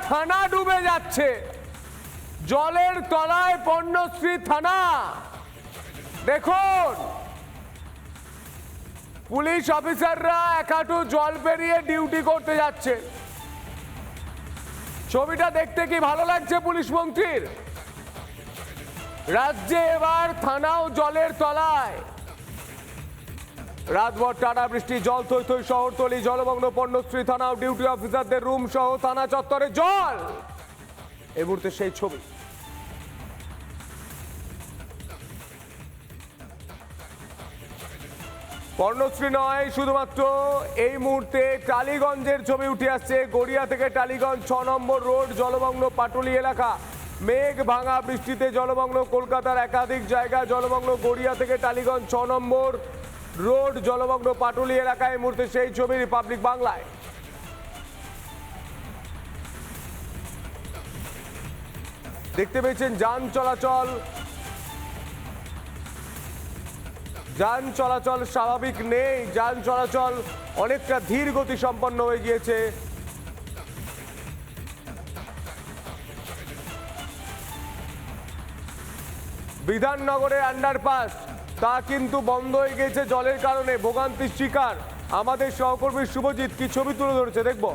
থানা ডুবে যাচ্ছে, জলের তলায় পণ্যশ্রী থানা। দেখুন পুলিশ অফিসাররা এক হাঁটু জল পেরিয়ে ডিউটি করতে যাচ্ছে। ছবিটা দেখতে কি ভালো লাগছে পুলিশ মন্ত্রীর? রাজ্যে এবার থানাও জলের তলায়। রাতভর টানা বৃষ্টি, জল থই থই শহরতলি, জলমগ্ন পণ্যশ্রী থানাও ডিউটি অফিসারদের রুম সহ থানা চত্বরে জল। এই মুহূর্তে সেই ছবি। পর্ণশ্রী নয়, শুধুমাত্র এই মুহূর্তে টালিগঞ্জের ছবি উঠে আসছে। গড়িয়া থেকে টালিগঞ্জ 6 নম্বর রোড জলমগ্ন, পাটুলি এলাকা। মেঘ ভাঙা বৃষ্টিতে জলমগ্ন কলকাতার একাধিক জায়গা জলমগ্ন। গড়িয়া থেকে টালিগঞ্জ 6 নম্বর রোড জলমগ্ন, পাটুলি এলাকায়। এই মুহূর্তে সেই ছবি রিপাবলিক বাংলায়। দেখতে পেয়েছেন যান চলাচল স্বাভাবিক নেই, যান চলাচল অনেকটা ধীর গতি সম্পন্ন হয়ে গিয়েছে। বিধাননগরের আন্ডারপাস তা কিন্তু বন্ধ হয়ে গেছে জলের কারণে, ভোগান্তির শিকার আমাদের সহকর্মী শুভজিৎ। কি ছবি তুলে ধরেছে দেখবো।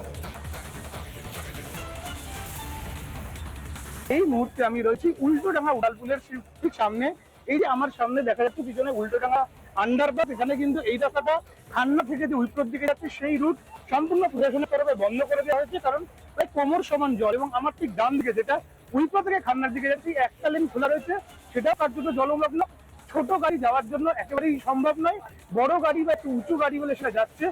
এই মুহূর্তে আমি রয়েছি উল্টোডাঙ্গা উড়ালপুলের ঠিক সামনে। এই যে আমার সামনে দেখা যাচ্ছে পিছনে উল্টোডাঙ্গা আন্ডারপাস, এখানে কিন্তু এই রাস্তাটা খান্না থেকে যে উইপ্রোর দিকে যাচ্ছে সেই রুট সম্পূর্ণ প্রশাসনের তরফে বন্ধ করে দেওয়া হয়েছে, কারণ প্রায় কোমর সমান জল। এবং আমার ঠিক ডান দিকে যেটা উইপ্রো থেকে খান্নার দিকে যাচ্ছে একটা লেন খোলা রয়েছে, সেটাও কার্যত জলমগ্ন। ছোট গাড়ি যাওয়ার জন্য একেবারেই সম্ভব নয়, বড় গাড়ি বা একটু উঁচু গাড়ি বলে সেটা যাচ্ছে।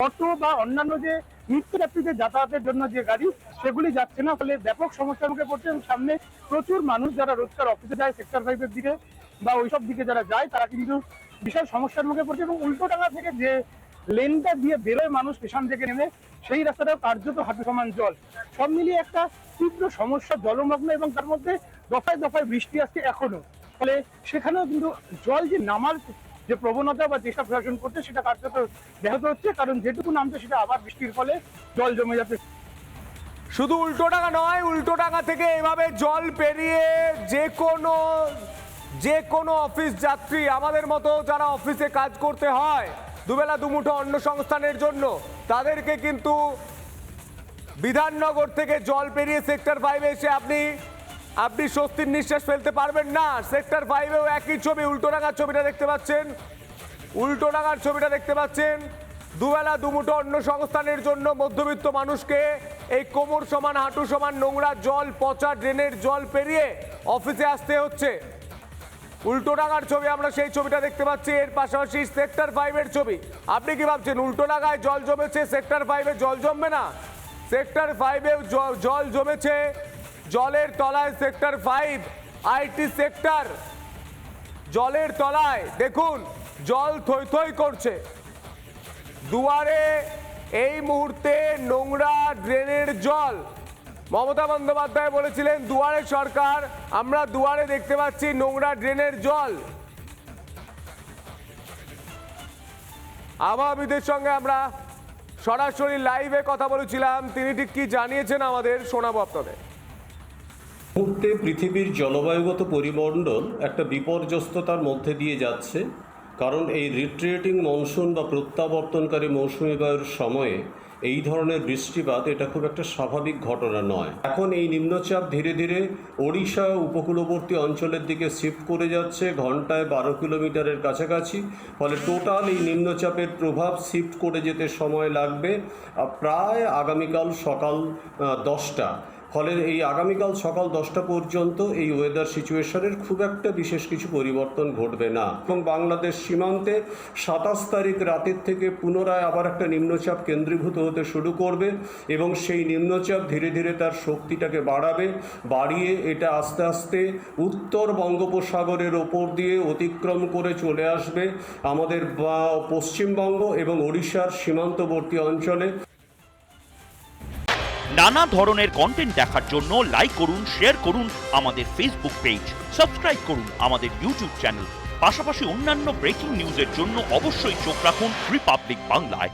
অটো বা অন্যান্য যে নিত্যযাত্রীদের যাতায়াতের জন্য যে গাড়ি সেগুলি যাচ্ছে না, ফলে ব্যাপক সমস্যার মুখে পড়ছে। এবং সামনে প্রচুর মানুষ যারা রোজকার অফিসে যায় সেক্টর 5-এর দিকে বা ওইসব দিকে যারা যায় তারা কিন্তু বিশাল সমস্যার মুখে পড়ছে। এবং উল্টোডাঙ্গা থেকে যে লেনটা দিয়ে বেরোয় মানুষ স্টেশন থেকে নেমে, সেই রাস্তাটাও কার্যত হাঁটু সমান জল। সব মিলিয়ে একটা তীব্র সমস্যা, জলমগ্ন। এবং তার মধ্যে দফায় দফায় বৃষ্টি আসছে এখনো, ফলে সেখানেও কিন্তু জল যে নামার যে প্রবণতা বা যেসব প্রশাসন করছে সেটা কার্যত ব্যাহত হচ্ছে, কারণ যেটুকু নামছে সেটা আবার বৃষ্টির ফলে জল জমে যাচ্ছে। শুধু উল্টোডাঙ্গা নয়, উল্টোডাঙ্গা থেকে এভাবে জল পেরিয়ে যে কোনো অফিস যাত্রী, আমাদের মতো যারা অফিসে কাজ করতে হয় দুবেলা দুমুঠো অন্ন সংস্থানের জন্য, তাদেরকে কিন্তু বিধাননগর থেকে জল পেরিয়ে সেক্টর 5-এ এসে আপনি স্বস্তির নিঃশ্বাস ফেলতে পারবেন না। সেক্টর 5-এও একই ছবি। উল্টোডাঙ্গার ছবিটা দেখতে পাচ্ছেন। দুবেলা দুমুঠো অন্ন সংস্থানের জন্য মধ্যবিত্ত মানুষকে এই কোমর সমান হাঁটু সমান নোংরা জল, পচা ড্রেনের জল পেরিয়ে অফিসে আসতে হচ্ছে। উল্টোডাঙ্গার ছবি, আমরা সেই ছবিটা দেখতে পাচ্ছি। এর পাশাপাশি সেক্টর 5-এর ছবি। আপনি কি ভাবছেন উল্টোডাঙ্গায় জল জমেছে, সেক্টর 5-এ জল জমবে না? সেক্টর 5-এও জল জমেছে। জলের তলায় সেক্টর 5 আইটি সেক্টর, জলের তলায় দেখুন জল থই থই করছে। দুয়ারে এই মুহূর্তে নোংরা ড্রেনের জল। মমতা বন্দ্যোপাধ্যায় বলেছিলেন দুয়ারে সরকার, আমরা দুয়ারে দেখতে পাচ্ছি নোংরা ড্রেনের জল। আবহাওয়াবিদের সঙ্গে আমরা সরাসরি লাইভে কথা বলেছিলাম, তিনি ঠিক কি জানিয়েছেন আমাদের শোনাবো আপনাদের। মুহূর্তে পৃথিবীর জলবায়ুগত পরিমণ্ডল একটা বিপর্যস্ততার মধ্যে দিয়ে যাচ্ছে, কারণ এই রিট্রিয়েটিং মনসুন বা প্রত্যাবর্তনকারী মৌসুমী বায়ুর সময়ে এই ধরনের বৃষ্টিপাত এটা খুব একটা স্বাভাবিক ঘটনা নয়। এখন এই নিম্নচাপ ধীরে ধীরে ওড়িশা উপকূলবর্তী অঞ্চলের দিকে শিফট করে যাচ্ছে, ঘন্টায় 12 কিলোমিটারের কাছাকাছি। ফলে টোটাল এই নিম্নচাপের প্রভাব শিফট করে যেতে সময় লাগবে প্রায় আগামীকাল সকাল 10টা। ফলে এই আগামীকাল সকাল 10টা পর্যন্ত এই ওয়েদার সিচুয়েশনের খুব একটা বিশেষ কিছু পরিবর্তন ঘটবে না। এবং বাংলাদেশ সীমান্তে 27 তারিখ রাতের থেকে পুনরায় আবার একটা নিম্নচাপ কেন্দ্রীভূত হতে শুরু করবে, এবং সেই নিম্নচাপ ধীরে ধীরে তার শক্তিটাকে বাড়িয়ে এটা আস্তে আস্তে উত্তর বঙ্গোপসাগরের ওপর দিয়ে অতিক্রম করে চলে আসবে আমাদের পশ্চিমবঙ্গ এবং ওড়িশার সীমান্তবর্তী অঞ্চলে। নানা ধরনের কন্টেন্ট দেখার জন্য লাইক করুন, শেয়ার করুন আমাদের ফেসবুক পেজ, সাবস্ক্রাইব করুন আমাদের ইউটিউব চ্যানেল। পাশাপাশি অন্যান্য ব্রেকিং নিউজের জন্য অবশ্যই চোখ রাখুন রিপাবলিক বাংলায়।